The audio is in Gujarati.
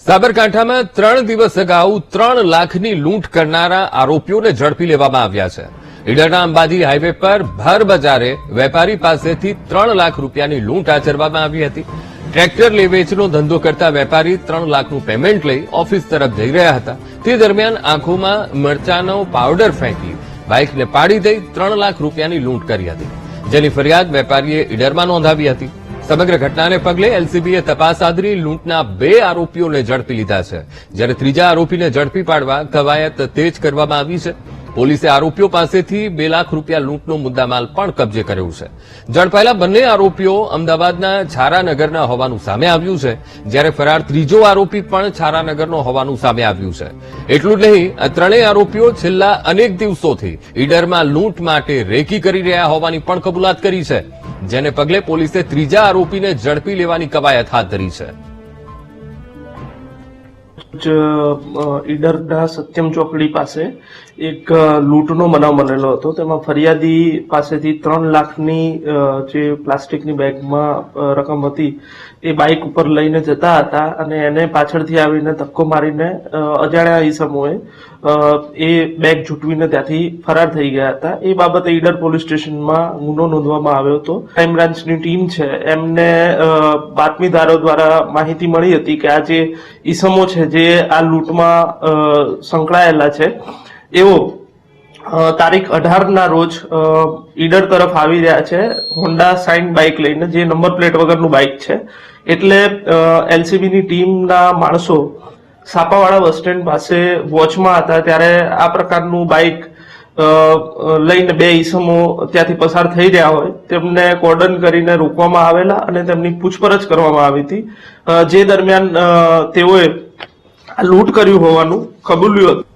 સાબરકાંઠામાં 3 દિવસ અગાઉ 3 લાખની લૂંટ કરનારા આરોપીઓને ઝડપી લેવામાં આવ્યા છે। ઈડરના અંબાજી હાઈવે પર ભર બજારે વેપારી પાસેથી 3 લાખ રૂપિયાની લૂંટ આચરવામાં આવી હતી। ટ્રેક્ટર લે વેચનો ધંધો કરતા વેપારી 3 લાખનું પેમેન્ટ લઈ ઓફિસ તરફ જઈ રહ્યા હતા। તે દરમિયાન આંખોમાં મરચાનો પાવડર ફેંકી બાઇકને પાડી દઈ 3 લાખ રૂપિયાની લૂંટ કરી હતી, જેની ફરિયાદ વેપારીએ ઈડરમાં નોંધાવી હતી। સમગ્ર ઘટનાને પગલે એલસીબીએ તપાસ આદરી લૂંટના 2 આરોપીઓને ઝડપી લીધા છે, જ્યારે ત્રીજા આરોપીને ઝડપી પાડવા કવાયત તેજ કરવામાં આવી છે। પોલીસે આરોપીઓ પાસેથી 2 લાખ રૂપિયા લૂંટનો મુદ્દામાલ પણ કબજે કર્યો છે। ઝડપાયેલા બંને આરોપીઓ અમદાવાદના છારાનગરના હોવાનું સામે આવ્યું છે, જ્યારે ફરાર ત્રીજો આરોપી પણ છારાનગરનો હોવાનું સામે આવ્યું છે। એટલું જ નહીં, આ ત્રણેય આરોપીઓ છેલ્લા અનેક દિવસોથી ઈડરમાં લૂંટ માટે રેકી કરી રહ્યા હોવાની પણ કબૂલાત કરી છે, જેને પગલે પોલીસે ત્રીજા આરોપીને ઝડપી લેવાની કવાયત હાથ ધરી છે। ઈડરના સત્યમ ચોકડી પાસે એક લૂંટનો બનાવ બનેલો હતો। તેમાં ફરિયાદી પાસેથી 3 લાખની જે પ્લાસ્ટિકની બેગમાં રકમ હતી એ બાઇક ઉપર લઈને જતા હતા અને એને પાછળથી આવીને ધક્કો મારીને અજાણ્યા ઈસમોએ એ બેગ ઝૂંટવીને ત્યાંથી ફરાર થઈ ગયા હતા। એ બાબતે ઈડર પોલીસ સ્ટેશનમાં ગુનો નોંધવામાં આવ્યો હતો। ક્રાઇમ બ્રાન્ચની ટીમ છે એમને બાતમીદારો દ્વારા માહિતી મળી હતી કે આ જે ઈસમો છે જે આ લૂંટમાં સંકળાયેલા છે એવો તારીખ 18ના રોજ ઈડર તરફ આવી રહ્યા છે હોન્ડા સાઇન બાઇક લઈને, જે નંબર પ્લેટ વગરનું બાઇક છે। એટલે એલસીબીની ટીમના માણસો સાપાવાડા બસ સ્ટેન્ડ પાસે વોચમાં હતા, ત્યારે આ પ્રકારનું બાઇક લઈને 2 ઈસમો ત્યાંથી પસાર થઈ રહ્યા હોય તેમને કોર્ડન કરીને રોકવામાં આવેલા અને તેમની પૂછપરછ કરવામાં આવી હતી, જે દરમિયાન તેઓએ આ લૂંટ કર્યું હોવાનું કબૂલ્યું હતું।